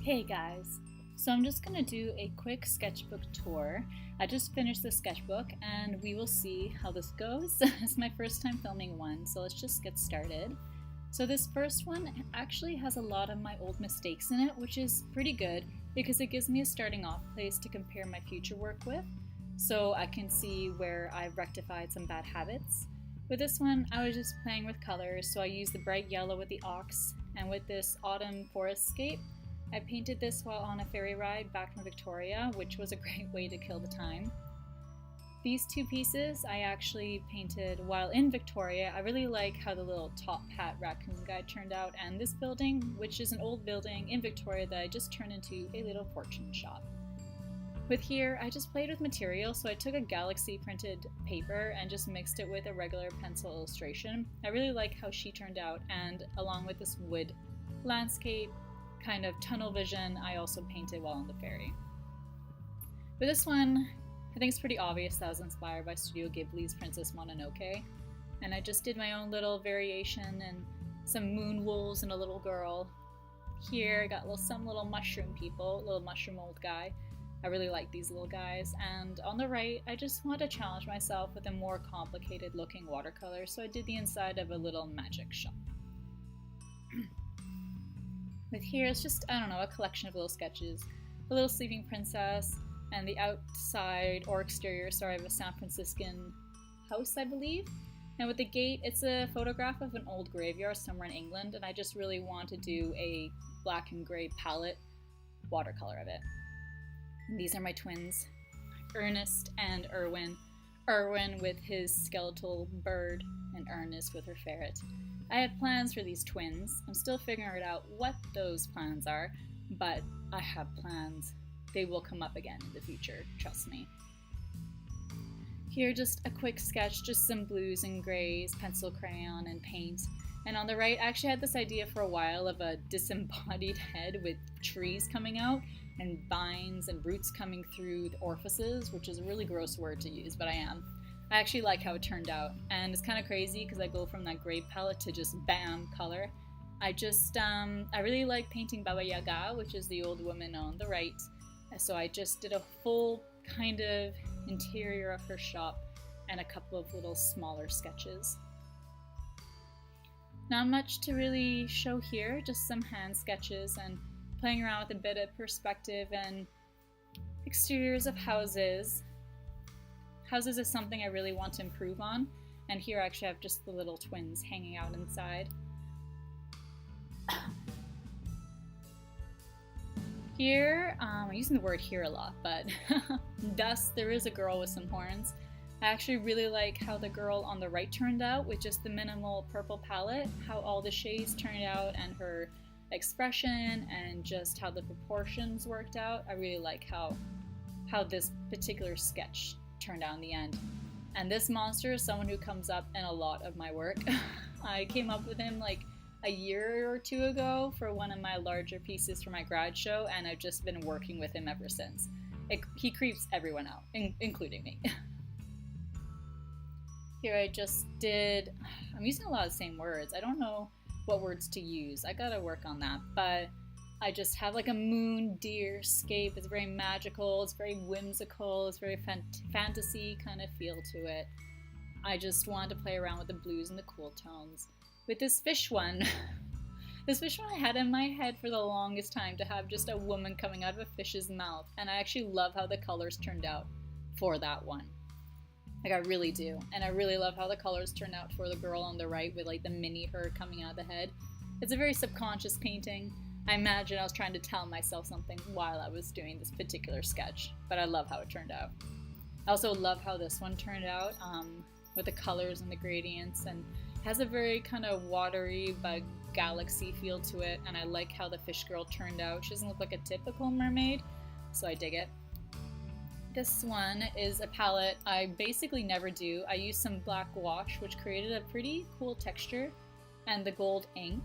Hey guys, so I'm just gonna do a quick sketchbook tour. I just finished the sketchbook and we will see how this goes. It's my first time filming one, so let's just get started. So this first one actually has a lot of my old mistakes in it, which is pretty good because it gives me a starting off place to compare my future work with, so I can see where I've rectified some bad habits. With this one, I was just playing with colors, so I used the bright yellow with the ox, and with this autumn forestscape, I painted this while on a ferry ride back from Victoria, which was a great way to kill the time. These two pieces I actually painted while in Victoria. I really like how the little top hat raccoon guy turned out, and this building, which is an old building in Victoria that I just turned into a little fortune shop. With here, I just played with material, so I took a galaxy printed paper and just mixed it with a regular pencil illustration. I really like how she turned out, and along with this wood landscape, kind of tunnel vision, I also painted while on the ferry. With this one, I think it's pretty obvious that I was inspired by Studio Ghibli's Princess Mononoke, and I just did my own little variation and some moon wolves and a little girl. Here I got some little mushroom people, little mushroom old guy. I really like these little guys. And on the right, I just want to challenge myself with a more complicated looking watercolor, so I did the inside of a little magic shop. With here, it's just, I don't know, a collection of little sketches. The little sleeping princess, and the outside or exterior, of a San Franciscan house, I believe. And with the gate, it's a photograph of an old graveyard somewhere in England, and I just really want to do a black and gray palette watercolor of it. And these are my twins, Ernest and Erwin. Erwin with his skeletal bird, and Ernest with her ferret. I had plans for these twins. I'm still figuring out what those plans are, but I have plans. They will come up again in the future, trust me. Here, just a quick sketch, just some blues and grays, pencil, crayon, and paint. And on the right, I actually had this idea for a while of a disembodied head with trees coming out and vines and roots coming through the orifices, which is a really gross word to use, but I am. I actually like how it turned out, and it's kind of crazy because I go from that gray palette to just bam color. I really like painting Baba Yaga, which is the old woman on the right, so I just did a full kind of interior of her shop and a couple of little smaller sketches. Not much to really show here, just some hand sketches and playing around with a bit of perspective and exteriors of houses. Houses is something I really want to improve on, and here I actually have just the little twins hanging out inside. Here, I'm using the word here a lot, but thus there is a girl with some horns. I actually really like how the girl on the right turned out with just the minimal purple palette, how all the shades turned out and her expression and just how the proportions worked out. I really like how this particular sketch turned out in the end. And this monster is someone who comes up in a lot of my work. I came up with him like a year or two ago for one of my larger pieces for my grad show, and I've just been working with him ever since. He creeps everyone out, including me. Here I'm using a lot of the same words. I don't know what words to use. I gotta work on that, but I just have like a moon deer scape. It's very magical, it's very whimsical, it's very fantasy kind of feel to it. I just wanted to play around with the blues and the cool tones. With this fish one, I had in my head for the longest time to have just a woman coming out of a fish's mouth, and I actually love how the colors turned out for that one. Like, I really do. And I really love how the colors turned out for the girl on the right with like the mini her coming out of the head. It's a very subconscious painting. I imagine I was trying to tell myself something while I was doing this particular sketch, but I love how it turned out. I also love how this one turned out with the colors and the gradients, and has a very kind of watery but galaxy feel to it, and I like how the fish girl turned out. She doesn't look like a typical mermaid, so I dig it. This one is a palette I basically never do. I used some black wash, which created a pretty cool texture, and the gold ink.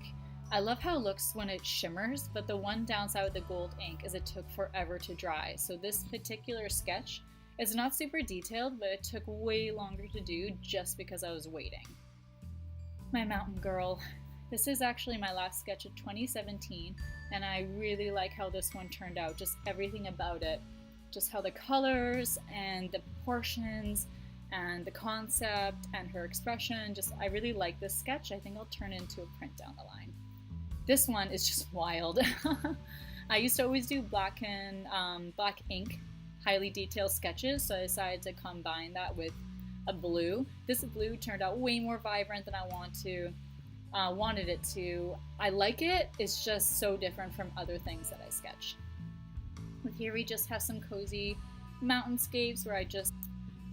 I love how it looks when it shimmers, but the one downside with the gold ink is it took forever to dry. So this particular sketch is not super detailed, but it took way longer to do just because I was waiting. My mountain girl. This is actually my last sketch of 2017, and I really like how this one turned out, just everything about it. Just how the colors and the proportions and the concept and her expression, I really like this sketch. I think I'll turn it into a print down the line. This one is just wild. I used to always do black ink, highly detailed sketches, so I decided to combine that with a blue. This blue turned out way more vibrant than I wanted it to. I like it, it's just so different from other things that I sketch. Here we just have some cozy mountainscapes where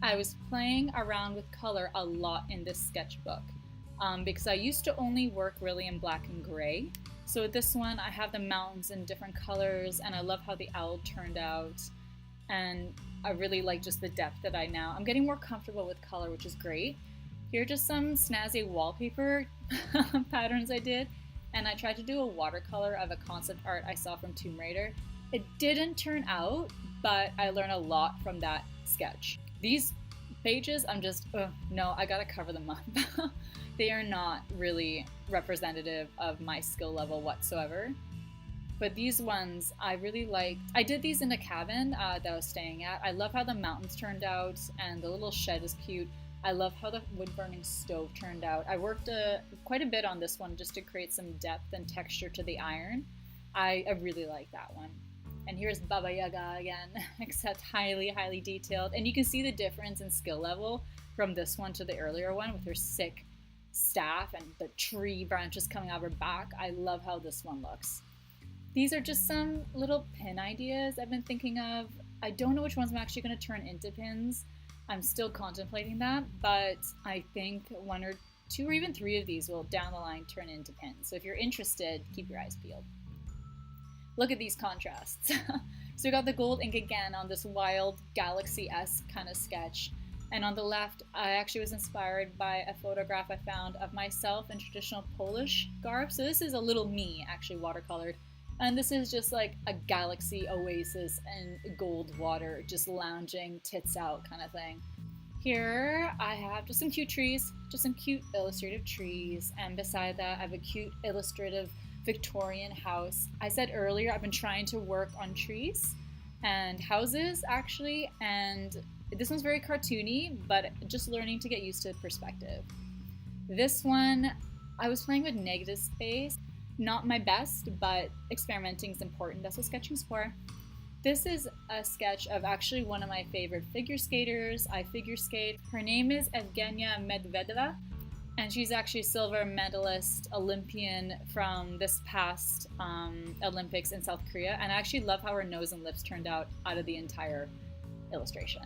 I was playing around with color a lot in this sketchbook because I used to only work really in black and gray. So with this one, I have the mountains in different colors, and I love how the owl turned out. And I really like just the depth that I'm getting more comfortable with color, which is great. Here are just some snazzy wallpaper patterns I did, and I tried to do a watercolor of a concept art I saw from Tomb Raider. It didn't turn out, but I learned a lot from that sketch. These pages, no, I gotta cover them up. They are not really representative of my skill level whatsoever. But these ones I really liked. I did these in a cabin that I was staying at. I love how the mountains turned out, and the little shed is cute. I love how the wood-burning stove turned out. I worked quite a bit on this one just to create some depth and texture to the iron. I really like that one. And here's Baba Yaga again, except highly, highly detailed. And you can see the difference in skill level from this one to the earlier one with her sick staff and the tree branches coming out of her back. I love how this one looks. These are just some little pin ideas I've been thinking of. I don't know which ones I'm actually going to turn into pins. I'm still contemplating that, but I think one or two or even three of these will down the line turn into pins. So if you're interested, keep your eyes peeled. Look at these contrasts. So we got the gold ink again on this wild galaxy-esque kind of sketch. And on the left, I actually was inspired by a photograph I found of myself in traditional Polish garb. So this is a little me, actually watercolored. And this is just like a galaxy oasis and gold water, just lounging, tits out kind of thing. Here I have just some cute trees, just some cute illustrative trees. And beside that, I have a cute illustrative Victorian house. I said earlier, I've been trying to work on trees and houses actually, and this one's very cartoony, but just learning to get used to perspective. This one, I was playing with negative space. Not my best, but experimenting is important. That's what sketching's for. This is a sketch of actually one of my favorite figure skaters. I figure skate. Her name is Evgenia Medvedeva, and she's actually a silver medalist Olympian from this past Olympics in South Korea. And I actually love how her nose and lips turned out of the entire illustration.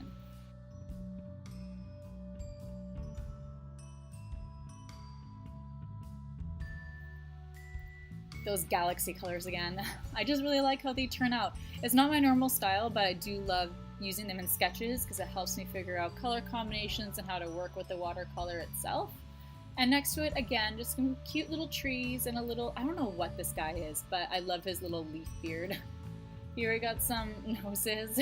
Those galaxy colors again. I just really like how they turn out. It's not my normal style, but I do love using them in sketches because it helps me figure out color combinations and how to work with the watercolor itself. And next to it, again, just some cute little trees and a little, I don't know what this guy is, but I love his little leaf beard. Here we got some noses.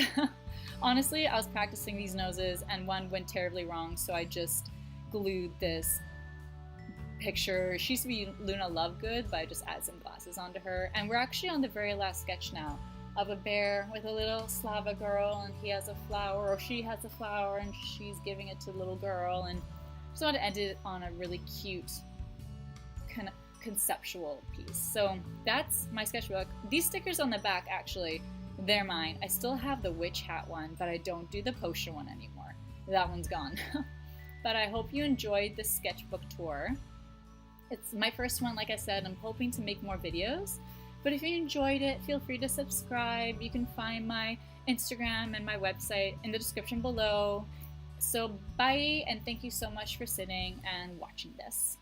Honestly, I was practicing these noses and one went terribly wrong, so I just glued this picture. She used to be Luna Lovegood, but I just added some glasses onto her. And we're actually on the very last sketch now of a bear with a little Slava girl, and he has a flower, or she has a flower, and she's giving it to the little girl. And just want to end it on a really cute kind of conceptual piece. So that's my sketchbook. These stickers on the back, actually, they're mine. I still have the witch hat one, but I don't do the poster one anymore. That one's gone. But I hope you enjoyed this sketchbook tour. It's my first one, like I said. I'm hoping to make more videos. But if you enjoyed it, feel free to subscribe. You can find my Instagram and my website in the description below. So bye, and thank you so much for sitting and watching this.